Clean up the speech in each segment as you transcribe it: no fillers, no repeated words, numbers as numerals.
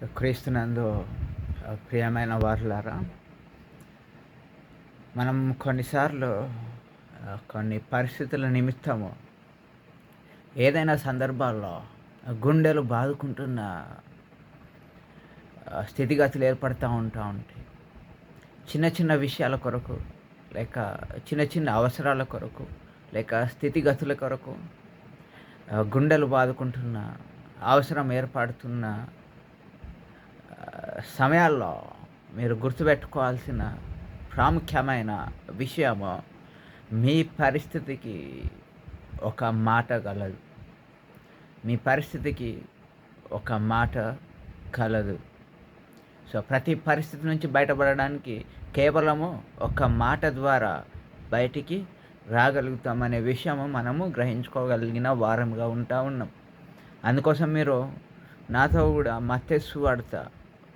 క్రీస్తునందు ప్రియమైన వారులారా, మనం కొన్నిసార్లు కొన్ని పరిస్థితుల నిమిత్తము ఏదైనా సందర్భాల్లో గుండెలు బాదుకుంటున్న స్థితిగతులు ఏర్పడతా ఉంటాయి. చిన్న చిన్న విషయాల కొరకు, లేక చిన్న చిన్న అవసరాల కొరకు, లేక స్థితిగతుల కొరకు గుండెలు బాదుకుంటున్న అవసరం ఏర్పడుతున్న సమయాల్లో మీరు గుర్తుపెట్టుకోవాల్సిన ప్రాముఖ్యమైన విషయము, మీ పరిస్థితికి ఒక మాట గలదు. మీ పరిస్థితికి ఒక మాట కలదు. సో ప్రతి పరిస్థితి నుంచి బయటపడడానికి కేవలము ఒక మాట ద్వారా బయటికి రాగలుగుతామనే విషయము మనము గ్రహించుకోగలిగిన వారంగా ఉన్నాం. అందుకోసం మీరు నాతో కూడా మత్తయి సువార్త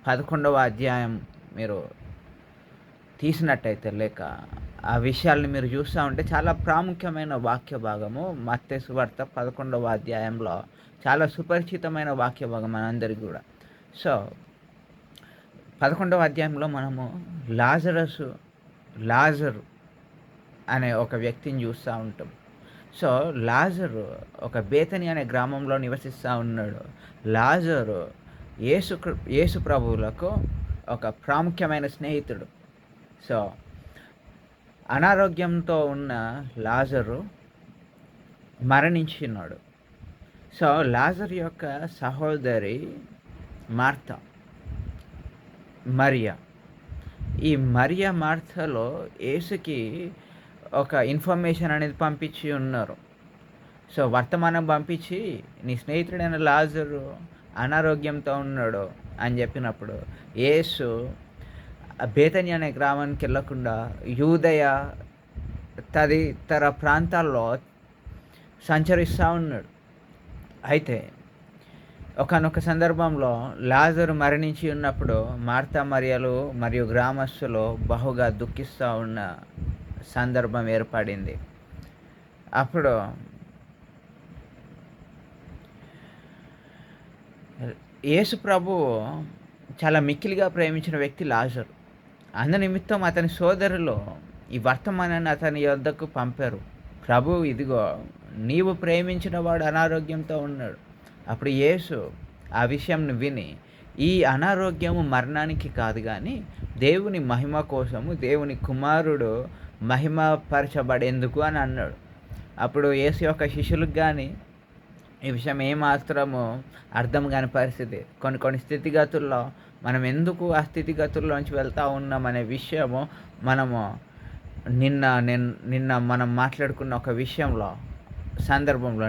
11వ అధ్యాయం మీరు తీసినట్టయితే, లేక ఆ విషయాల్ని మీరు చూస్తూ ఉంటే, చాలా ప్రాముఖ్యమైన వాక్య భాగము మత్తయి సువార్త 11వ అధ్యాయంలో చాలా సుపరిచితమైన వాక్య భాగం మనందరికీ కూడా. సో 11వ అధ్యాయంలో మనము లాజరు అనే ఒక వ్యక్తిని చూస్తూ ఉంటాం. సో లాజరు ఒక బేతని అనే గ్రామంలో నివసిస్తూ ఉన్నాడు. లాజరు యేసు ప్రభువులకు ఒక ప్రాముఖ్యమైన స్నేహితుడు. సో అనారోగ్యంతో ఉన్న లాజరు మరణించినాడు. సో లాజరు యొక్క సహోదరి మార్తా, మరియా. ఈ మరియా మార్తలో యేసుకి ఒక ఇన్ఫర్మేషన్ అనేది పంపించి ఉన్నారు. సో వర్తమానం పంపించి, నీ స్నేహితుడైన లాజరు అనారోగ్యంతో ఉన్నాడు అని చెప్పినప్పుడు, యేసు బేతని అనే గ్రామానికి వెళ్ళకుండా యూదయ తదితర ప్రాంతాల్లో సంచరిస్తూ ఉన్నాడు. అయితే ఒకానొక సందర్భంలో లాజరు మరణించి ఉన్నప్పుడు మార్తా మరియలు మరియు గ్రామస్తులు బహుగా దుఃఖిస్తూ ఉన్న సందర్భం ఏర్పడింది. అప్పుడు యేసు ప్రభువు చాలా మిక్కిలిగా ప్రేమించిన వ్యక్తి లాజరు. అందు నిమిత్తం అతని సోదరులు ఈ వర్తమానాన్ని అతని యొద్దకు పంపారు. ప్రభు, ఇదిగో నీవు ప్రేమించిన వాడు అనారోగ్యంతో ఉన్నాడు. అప్పుడు యేసు ఆ విషయంను విని, ఈ అనారోగ్యము మరణానికి కాదు కానీ దేవుని మహిమ కోసము, దేవుని కుమారుడు మహిమపరచబడేందుకు అని అన్నాడు. అప్పుడు యేసు యొక్క శిష్యులకు కానీ ఈ విషయం ఏమాత్రము అర్థం కాని పరిస్థితి. కొన్ని స్థితిగతుల్లో మనం ఎందుకు ఆ స్థితిగతుల్లోంచి వెళ్తూ ఉన్నామనే విషయము మనము నిన్న మనం మాట్లాడుకున్న ఒక విషయంలో సందర్భంలో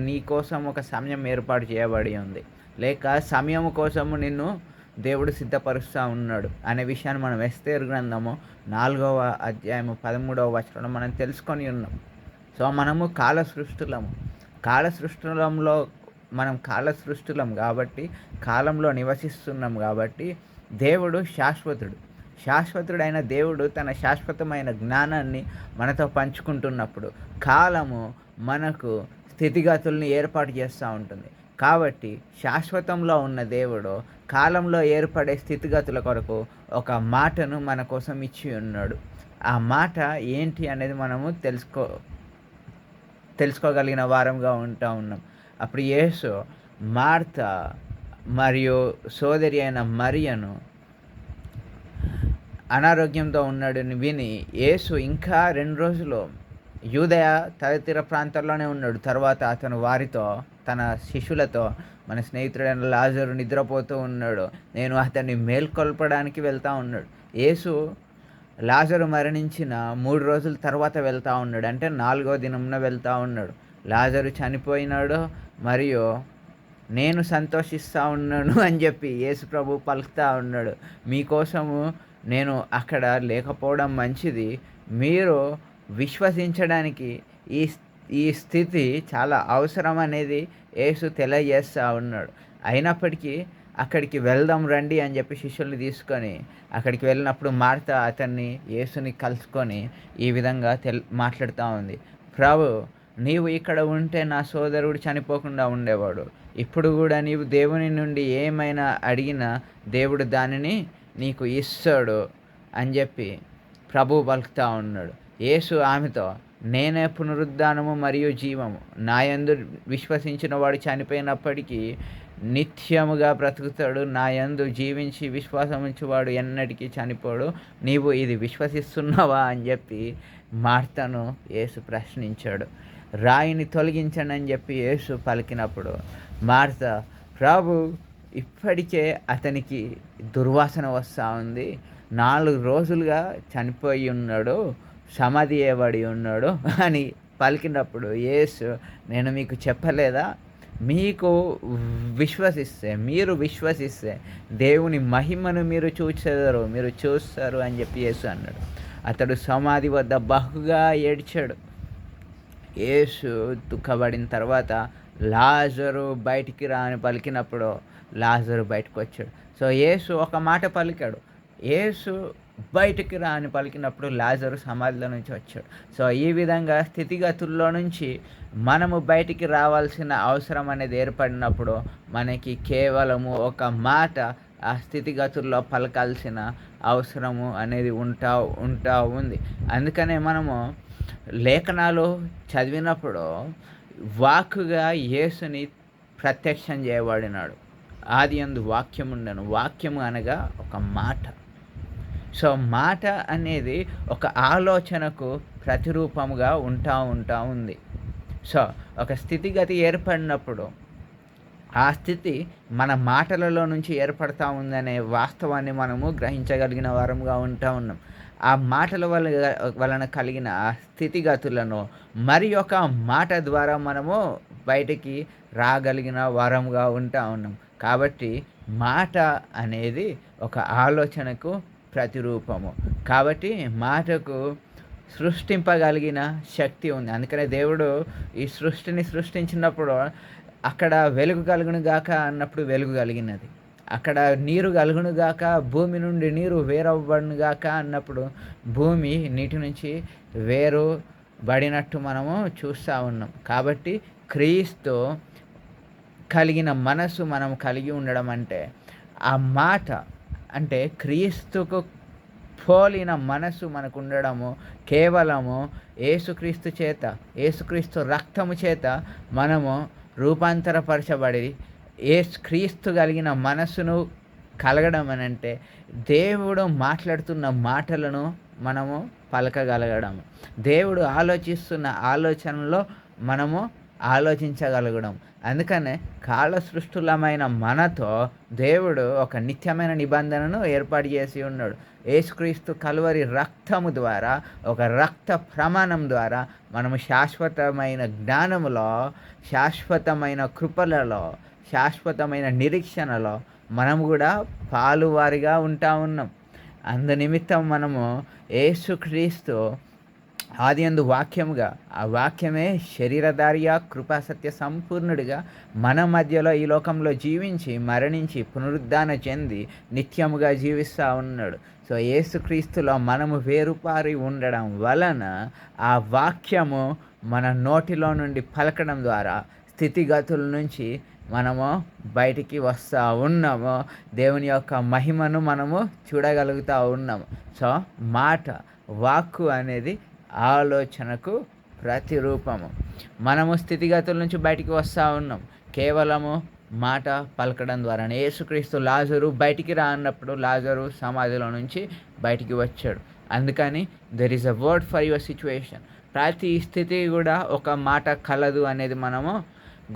నీ కోసం ఒక సమయం ఏర్పాటు చేయబడి ఉంది, లేక సమయం కోసము నిన్ను దేవుడు సిద్ధపరుస్తూ ఉన్నాడు అనే విషయాన్ని మనం ఎస్తేరు గ్రంథము 4వ అధ్యాయము 13వ వచనంలో మనం తెలుసుకొని ఉన్నాం. సో మనము కాల సృష్టిలం కాబట్టి, కాలంలో నివసిస్తున్నాం కాబట్టి, దేవుడు శాశ్వతుడైన దేవుడు తన శాశ్వతమైన జ్ఞానాన్ని మనతో పంచుకుంటున్నప్పుడు కాలము మనకు స్థితిగతుల్ని ఏర్పాటు చేస్తూ ఉంటుంది. కాబట్టి శాశ్వతంలో ఉన్న దేవుడు కాలంలో ఏర్పడే స్థితిగతుల కొరకు ఒక మాటను మన కోసం ఇచ్చి ఉన్నాడు. ఆ మాట ఏంటి అనేది మనము తెలుసుకోగలిగిన వారంగా ఉన్నాం. అప్పుడు యేసు మార్తా మరియు సోదరి అయిన మరియను అనారోగ్యంతో ఉన్నాడని విని, యేసు ఇంకా 2 రోజులు యూదయ తదితర ప్రాంతాల్లోనే ఉన్నాడు. తర్వాత అతను వారితో, తన శిష్యులతో, మన స్నేహితుడైన లాజరు నిద్రపోతూ ఉన్నాడు, నేను అతన్ని మేల్కొల్పడానికి వెళ్తూ ఉన్నాడు. యేసు లాజరు మరణించిన 3 రోజుల తర్వాత వెళ్తూ ఉన్నాడు. అంటే 4వ దినంన వెళ్తూ ఉన్నాడు. లాజరు చనిపోయినాడు మరియు నేను సంతోషిస్తూ ఉన్నాను అని చెప్పి యేసు ప్రభు పలుకుతూ ఉన్నాడు. మీకోసము నేను అక్కడ లేకపోవడం మంచిది, మీరు విశ్వసించడానికి ఈ స్థితి చాలా అవసరం అనేది యేసు తెలియజేస్తూ ఉన్నాడు. అయినప్పటికీ అక్కడికి వెళ్దాం రండి అని చెప్పి శిష్యుల్ని తీసుకొని అక్కడికి వెళ్ళినప్పుడు మార్తా అతన్ని, యేసుని కలుసుకొని ఈ విధంగా మాట్లాడుతూ ఉంది. ప్రభు, నీవు ఇక్కడ ఉంటే నా సోదరుడు చనిపోకుండా ఉండేవాడు. ఇప్పుడు కూడా నీవు దేవుని నుండి ఏమైనా అడిగినా దేవుడు దానిని నీకు ఇస్తాడు అని చెప్పి ప్రభువు పలుకుతా ఉన్నాడు. యేసు ఆమెతో, నేనే పునరుద్ధానము మరియు జీవము, నా యందు విశ్వసించిన వాడు చనిపోయినప్పటికీ నిత్యముగా బ్రతుకుతాడు, నా యందు జీవించి విశ్వాసం ఉంచువాడు ఎన్నటికీ చనిపోడు, నీవు ఇది విశ్వసిస్తున్నావా అని చెప్పి మార్తను యేసు ప్రశ్నించాడు. రాయిని తొలగించండి అని చెప్పి యేసు పలికినప్పుడు మార్త, ప్రభు ఇప్పటికే అతనికి దుర్వాసన వస్తూ ఉంది, 4 రోజులుగా చనిపోయి ఉన్నాడు, సమాధి చేయబడి ఉన్నాడు అని పలికినప్పుడు యేసు, నేను మీకు చెప్పలేదా, మీకు మీరు విశ్వసిస్తే దేవుని మహిమను మీరు చూస్తారు అని చెప్పి యేసు అన్నాడు. అతడు సమాధి వద్ద బహుగా ఏడ్చాడు. యేసు దుఃఖపడిన తర్వాత లాజరు బయటికి రా అని పలికినప్పుడు లాజరు బయటకు వచ్చాడు. సో యేసు ఒక మాట పలికాడు, యేసు బయటికి రా అని పలికినప్పుడు లాజరు సమాధిలో నుంచి వచ్చాడు. సో ఈ విధంగా స్థితిగతుల్లో నుంచి మనము బయటికి రావాల్సిన అవసరం అనేది ఏర్పడినప్పుడు మనకి కేవలము ఒక మాట ఆ స్థితిగతుల్లో పలకాల్సిన అవసరము అనేది ఉంటా ఉంది. అందుకనే మనము లేఖనాలు చదివినప్పుడు వాక్కుగా యేసుని ప్రత్యక్షం చేయబడినాడు. ఆదియందు వాక్యం ఉండెను, వాక్యము అనగా ఒక మాట. సో మాట అనేది ఒక ఆలోచనకు ప్రతిరూపముగా ఉంటా ఉంది. సో ఒక స్థితిగతి ఏర్పడినప్పుడు ఆ స్థితి మన మాటలలో నుంచి ఏర్పడతా ఉందనే వాస్తవాన్ని మనము గ్రహించగలిగిన వారంగా ఉన్నాం. ఆ మాటల వలన కలిగిన ఆ స్థితిగతులను మరి ఒక మాట ద్వారా మనము బయటికి రాగలిగిన వారంగా ఉన్నాం. కాబట్టి మాట అనేది ఒక ఆలోచనకు ప్రతిరూపము. కాబట్టి మాటకు సృష్టింపగలిగిన శక్తి ఉంది. అందుకనే దేవుడు ఈ సృష్టిని సృష్టించినప్పుడు అక్కడ వెలుగు కలుగును గాక అన్నప్పుడు వెలుగు కలిగినది, అక్కడ నీరు కలుగును గాక, భూమి నుండి నీరు వేరవ్వబడును గాక అన్నప్పుడు భూమి నీటి నుంచి వేరుబడినట్టు మనము చూస్తూ ఉన్నాం. కాబట్టి క్రీస్తు కలిగిన మనసు మనం కలిగి ఉండడం అంటే, ఆ మాట అంటే క్రీస్తుకు పోలిన మనసు మనకు ఉండడము కేవలము యేసుక్రీస్తు రక్తము చేత మనము రూపాంతరపరచబడి క్రీస్తు కలిగిన మనసును కలగడం అని అంటే దేవుడు మాట్లాడుతున్న మాటలను మనము పలకగలగడం, దేవుడు ఆలోచిస్తున్న ఆలోచనలో మనము ఆలోచించగలగడం. అందుకనే కాల సృష్టులమైన మనతో దేవుడు ఒక నిత్యమైన నిబంధనను ఏర్పాటు చేసి ఉన్నాడు. యేసుక్రీస్తు కలువరి రక్తము ద్వారా, ఒక రక్త ప్రమాణం ద్వారా మనము శాశ్వతమైన జ్ఞానములో, శాశ్వతమైన కృపలలో, శాశ్వతమైన నిరీక్షణలో మనము కూడా పాలువారిగా ఉన్నాం. అందు నిమిత్తం మనము యేసుక్రీస్తు ఆదియందు వాక్యముగా, ఆ వాక్యమే శరీరధారిగా కృపాసత్య సంపూర్ణుడిగా మన మధ్యలో ఈ లోకంలో జీవించి మరణించి పునరుద్ధాన చెంది నిత్యముగా జీవిస్తూ ఉన్నాడు. సో యేసుక్రీస్తులో మనము వేరుపారి ఉండడం వలన ఆ వాక్యము మన నోటిలో నుండి పలకడం ద్వారా స్థితిగతుల నుంచి మనము బయటికి వస్తూ ఉన్నాము, దేవుని యొక్క మహిమను మనము చూడగలుగుతూ ఉన్నాము. సో మాట, వాక్కు అనేది ఆలోచనకు ప్రతిరూపము. మనము స్థితిగతుల నుంచి బయటికి వస్తూ ఉన్నాం కేవలము మాట పలకడం ద్వారానే. యేసుక్రీస్తు లాజరు బయటికి రా అన్నప్పుడు లాజరు సమాధిలో నుంచి బయటికి వచ్చాడు. అందుకని there is a word for your situation. ప్రతి స్థితి కూడా ఒక మాట కలదు అనేది మనము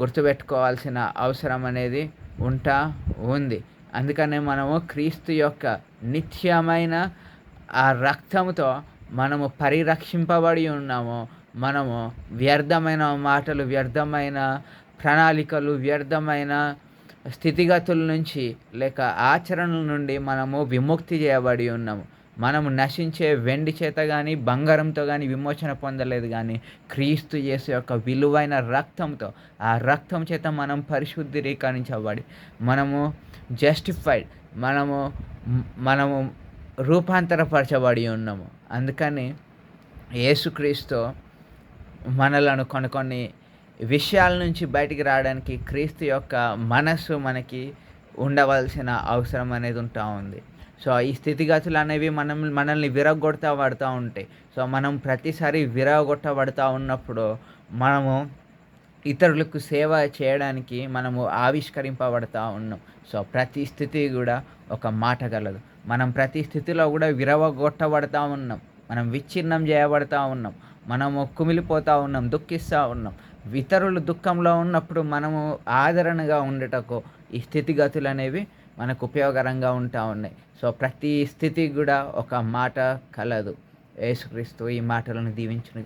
గుర్తుపెట్టుకోవాల్సిన అవసరం అనేది ఉంది. అందుకనే మనము క్రీస్తు యొక్క నిత్యమైన ఆ రక్తముతో మనము పరిరక్షింపబడి ఉన్నాము. మనము వ్యర్థమైన మాటలు, వ్యర్థమైన ప్రణాళికలు, వ్యర్థమైన స్థితిగతుల నుంచి లేక ఆచరణల నుండి మనము విముక్తి చేయబడి ఉన్నాము. మనము నశించే వెండి చేత కానీ బంగారంతో కానీ విమోచన పొందలేదు, కానీ క్రీస్తు యేసు యొక్క విలువైన రక్తంతో, ఆ రక్తం చేత మనం పరిశుద్ధీకరించబడి మనము జస్టిఫైడ్, మనము రూపాంతరపరచబడి ఉన్నాము. అందుకని యేసుక్రీస్తు మనలను కొన్ని విషయాల నుంచి బయటికి రావడానికి క్రీస్తు యొక్క మనస్సు మనకి ఉండవలసిన అవసరం అనేది ఉంటా ఉంది. సో, ఈ స్థితిగతులు అనేవి మనల్ని విరగ్గొడతా పడతా ఉంటాయి. సో, మనం ప్రతిసారి విరగొట్టబడతా ఉన్నప్పుడు మనము ఇతరులకు సేవ చేయడానికి మనము ఆవిష్కరింపబడతా ఉన్నాం. సో, ప్రతి స్థితి గూడా ఒక మాట గలదు. మనం ప్రతి స్థితిలో గూడా విరవగొట్టబడతా ఉన్నాం. మనం విచ్ఛిన్నం జేయబడతా ఉన్నాం. మనము కుమిలిపోతా ఉన్నాం, దుఃఖిస్తా ఉన్నాం. ఇతరులు దుఃఖంలో ఉన్నప్పుడు మనము ఆదరణగా ఉండుటకు ఈ స్థితిగతులనేవి మనకు ఉపయోగకరంగా ఉంటా ఉన్నాయి. సో, ప్రతి స్థితికి గూడా ఒక మాట కలదు. యేసుక్రీస్తు ఈ మాటలను దీవించునుగా